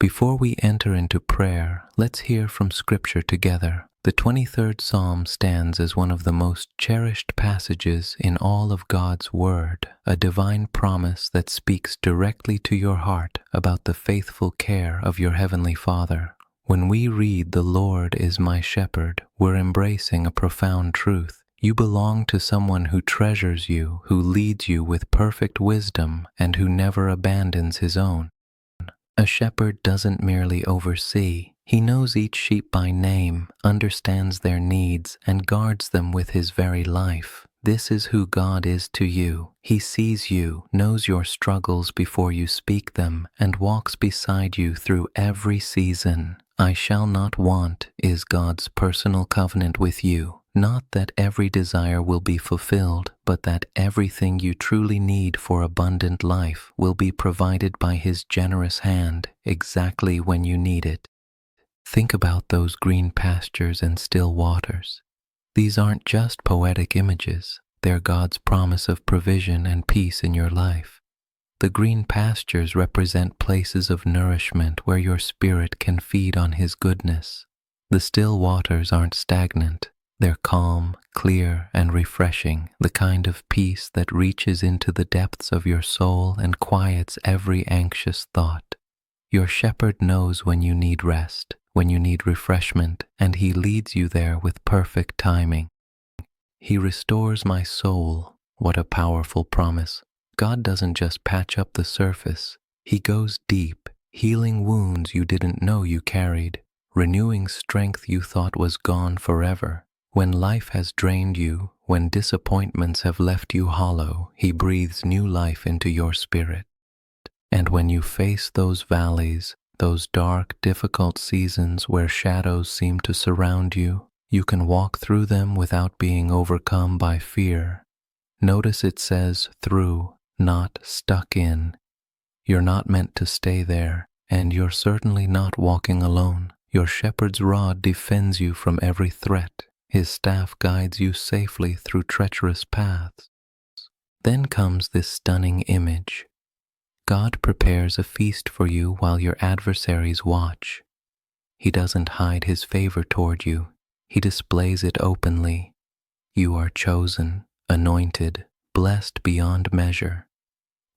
Before we enter into prayer, let's hear from Scripture together. The 23rd Psalm stands as one of the most cherished passages in all of God's Word, a divine promise that speaks directly to your heart about the faithful care of your Heavenly Father. When we read, "The Lord is my shepherd," we're embracing a profound truth. You belong to someone who treasures you, who leads you with perfect wisdom, and who never abandons his own. A shepherd doesn't merely oversee. He knows each sheep by name, understands their needs, and guards them with his very life. This is who God is to you. He sees you, knows your struggles before you speak them, and walks beside you through every season. "I shall not want" is God's personal covenant with you. Not that every desire will be fulfilled, but that everything you truly need for abundant life will be provided by His generous hand exactly when you need it. Think about those green pastures and still waters. These aren't just poetic images, they're God's promise of provision and peace in your life. The green pastures represent places of nourishment where your spirit can feed on His goodness. The still waters aren't stagnant. They're calm, clear, and refreshing, the kind of peace that reaches into the depths of your soul and quiets every anxious thought. Your shepherd knows when you need rest, when you need refreshment, and He leads you there with perfect timing. "He restores my soul." What a powerful promise. God doesn't just patch up the surface. He goes deep, healing wounds you didn't know you carried, renewing strength you thought was gone forever. When life has drained you, when disappointments have left you hollow, He breathes new life into your spirit. And when you face those valleys, those dark, difficult seasons where shadows seem to surround you, you can walk through them without being overcome by fear. Notice it says "through," not "stuck in." You're not meant to stay there, and you're certainly not walking alone. Your shepherd's rod defends you from every threat. His staff guides you safely through treacherous paths. Then comes this stunning image. God prepares a feast for you while your adversaries watch. He doesn't hide His favor toward you. He displays it openly. You are chosen, anointed, blessed beyond measure.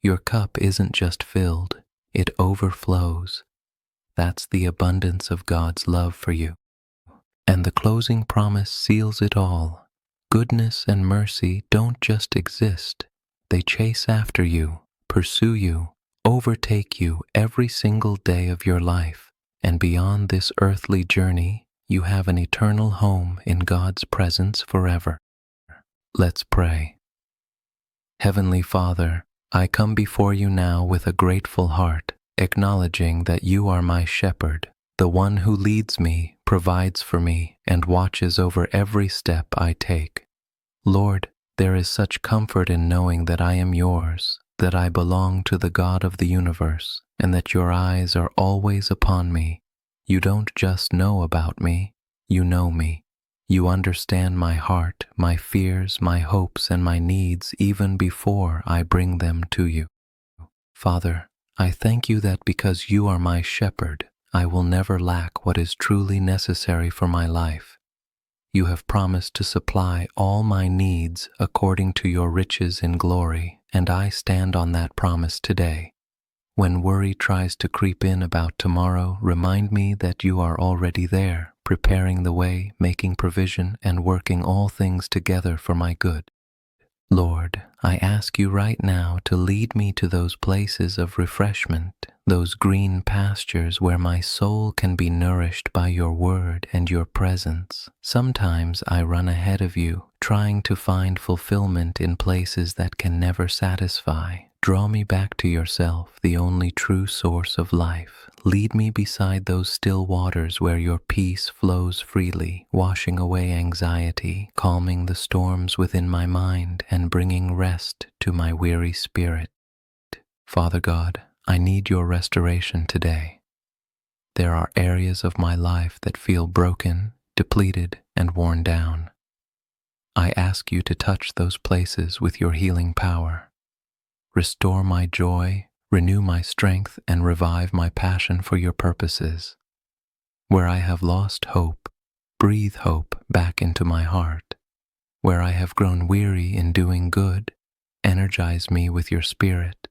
Your cup isn't just filled, it overflows. That's the abundance of God's love for you. And the closing promise seals it all. Goodness and mercy don't just exist. They chase after you, pursue you, overtake you every single day of your life. And beyond this earthly journey, you have an eternal home in God's presence forever. Let's pray. Heavenly Father, I come before you now with a grateful heart, acknowledging that you are my shepherd, the one who leads me, provides for me, and watches over every step I take. Lord, there is such comfort in knowing that I am yours, that I belong to the God of the universe, and that your eyes are always upon me. You don't just know about me, you know me. You understand my heart, my fears, my hopes, and my needs even before I bring them to you. Father, I thank you that because you are my shepherd, I will never lack what is truly necessary for my life. You have promised to supply all my needs according to your riches in glory, and I stand on that promise today. When worry tries to creep in about tomorrow, remind me that you are already there, preparing the way, making provision, and working all things together for my good. Lord, I ask you right now to lead me to those places of refreshment, those green pastures where my soul can be nourished by your word and your presence. Sometimes I run ahead of you, trying to find fulfillment in places that can never satisfy. Draw me back to yourself, the only true source of life. Lead me beside those still waters where your peace flows freely, washing away anxiety, calming the storms within my mind, and bringing rest to my weary spirit. Father God, I need your restoration today. There are areas of my life that feel broken, depleted, and worn down. I ask you to touch those places with your healing power. Restore my joy, Renew my strength and revive my passion for your purposes. Where I have lost hope, breathe hope back into my heart. Where I have grown weary in doing good, energize me with your Spirit.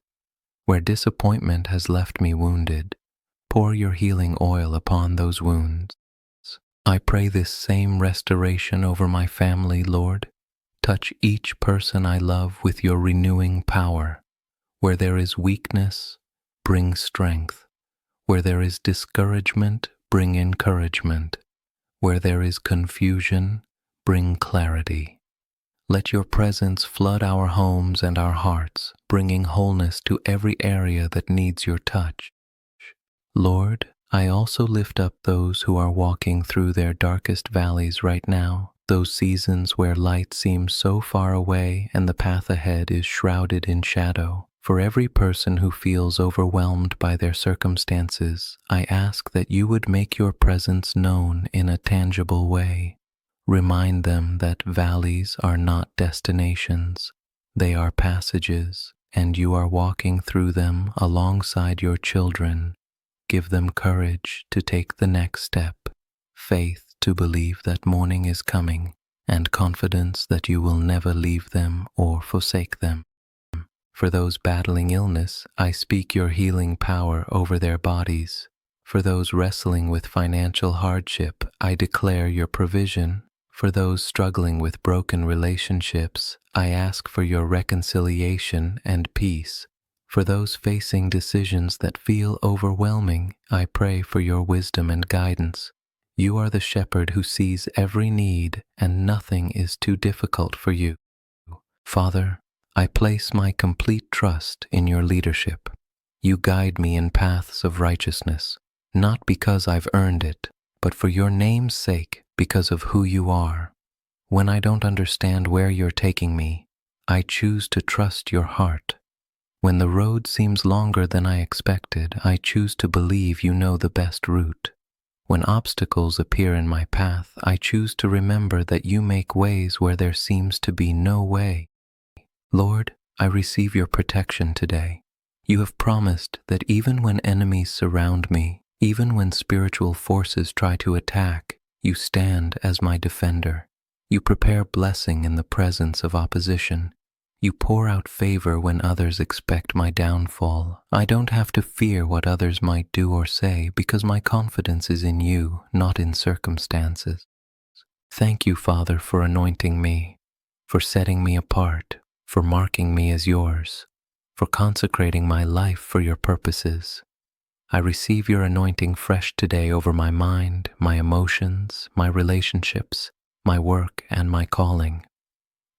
Where disappointment has left me wounded, pour your healing oil upon those wounds. I pray this same restoration over my family, Lord. Touch each person I love with your renewing power. Where there is weakness, bring strength. Where there is discouragement, bring encouragement. Where there is confusion, bring clarity. Let your presence flood our homes and our hearts, bringing wholeness to every area that needs your touch. Lord, I also lift up those who are walking through their darkest valleys right now, those seasons where light seems so far away and the path ahead is shrouded in shadow. For every person who feels overwhelmed by their circumstances, I ask that you would make your presence known in a tangible way. Remind them that valleys are not destinations, they are passages, and you are walking through them alongside your children. Give them courage to take the next step, faith to believe that morning is coming, and confidence that you will never leave them or forsake them. For those battling illness, I speak your healing power over their bodies. For those wrestling with financial hardship, I declare your provision. For those struggling with broken relationships, I ask for your reconciliation and peace. For those facing decisions that feel overwhelming, I pray for your wisdom and guidance. You are the shepherd who sees every need, and nothing is too difficult for you. Father, I place my complete trust in your leadership. You guide me in paths of righteousness, not because I've earned it, but for your name's sake, because of who you are. When I don't understand where you're taking me, I choose to trust your heart. When the road seems longer than I expected, I choose to believe you know the best route. When obstacles appear in my path, I choose to remember that you make ways where there seems to be no way. Lord, I receive your protection today. You have promised that even when enemies surround me, even when spiritual forces try to attack, you stand as my defender. You prepare blessing in the presence of opposition. You pour out favor when others expect my downfall. I don't have to fear what others might do or say because my confidence is in you, not in circumstances. Thank you, Father, for anointing me, for setting me apart, for marking me as yours, for consecrating my life for your purposes. I receive your anointing fresh today over my mind, my emotions, my relationships, my work, and my calling.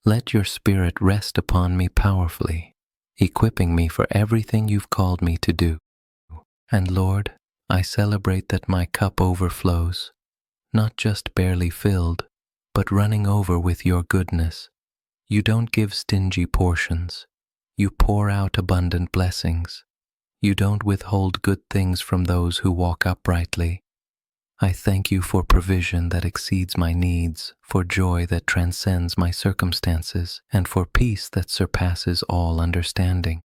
Let your Spirit rest upon me powerfully, equipping me for everything you've called me to do. And Lord, I celebrate that my cup overflows, not just barely filled, but running over with your goodness. You don't give stingy portions. You pour out abundant blessings. You don't withhold good things from those who walk uprightly. I thank you for provision that exceeds my needs, for joy that transcends my circumstances, and for peace that surpasses all understanding.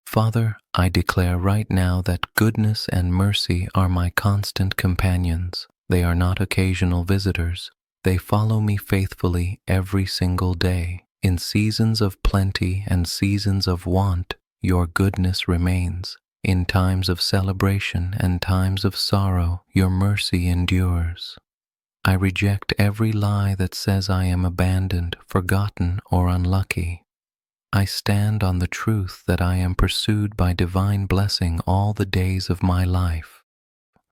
Father, I declare right now that goodness and mercy are my constant companions. They are not occasional visitors. They follow me faithfully every single day. In seasons of plenty and seasons of want, your goodness remains. In times of celebration and times of sorrow, your mercy endures. I reject every lie that says I am abandoned, forgotten, or unlucky. I stand on the truth that I am pursued by divine blessing all the days of my life.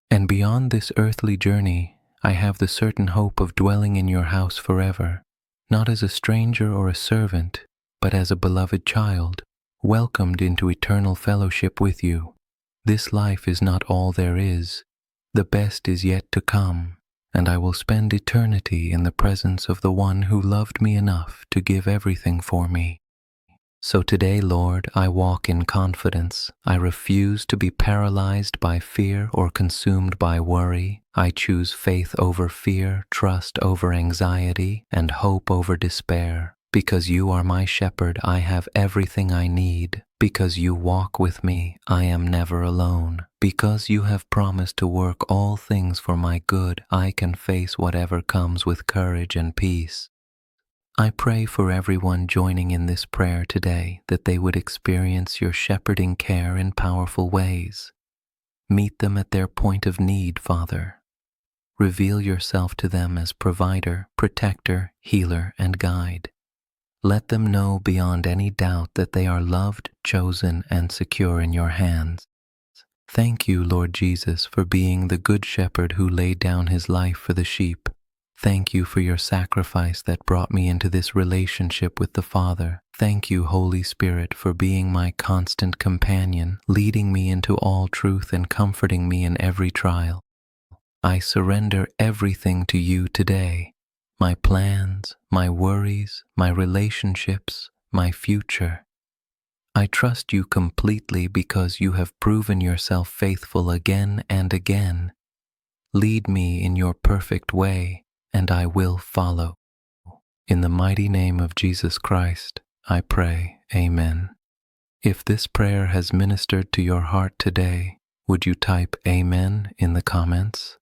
And beyond this earthly journey, I have the certain hope of dwelling in your house forever, not as a stranger or a servant, but as a beloved child, welcomed into eternal fellowship with you. This life is not all there is. The best is yet to come, and I will spend eternity in the presence of the one who loved me enough to give everything for me. So today, Lord, I walk in confidence. I refuse to be paralyzed by fear or consumed by worry. I choose faith over fear, trust over anxiety, and hope over despair. Because you are my shepherd, I have everything I need. Because you walk with me, I am never alone. Because you have promised to work all things for my good, I can face whatever comes with courage and peace. I pray for everyone joining in this prayer today that they would experience your shepherding care in powerful ways. Meet them at their point of need, Father. Reveal yourself to them as provider, protector, healer, and guide. Let them know beyond any doubt that they are loved, chosen, and secure in your hands. Thank you, Lord Jesus, for being the good shepherd who laid down his life for the sheep. Thank you for your sacrifice that brought me into this relationship with the Father. Thank you, Holy Spirit, for being my constant companion, leading me into all truth and comforting me in every trial. I surrender everything to you today. My plans, my worries, my relationships, my future. I trust you completely because you have proven yourself faithful again and again. Lead me in your perfect way, and I will follow. In the mighty name of Jesus Christ, I pray, Amen. If this prayer has ministered to your heart today, would you type Amen in the comments?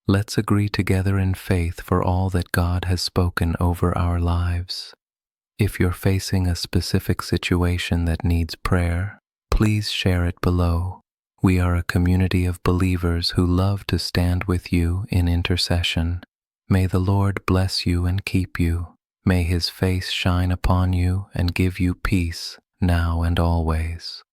Let's agree together in faith for all that God has spoken over our lives. If you're facing a specific situation that needs prayer, please share it below. We are a community of believers who love to stand with you in intercession. May the Lord bless you and keep you. May his face shine upon you and give you peace now and always.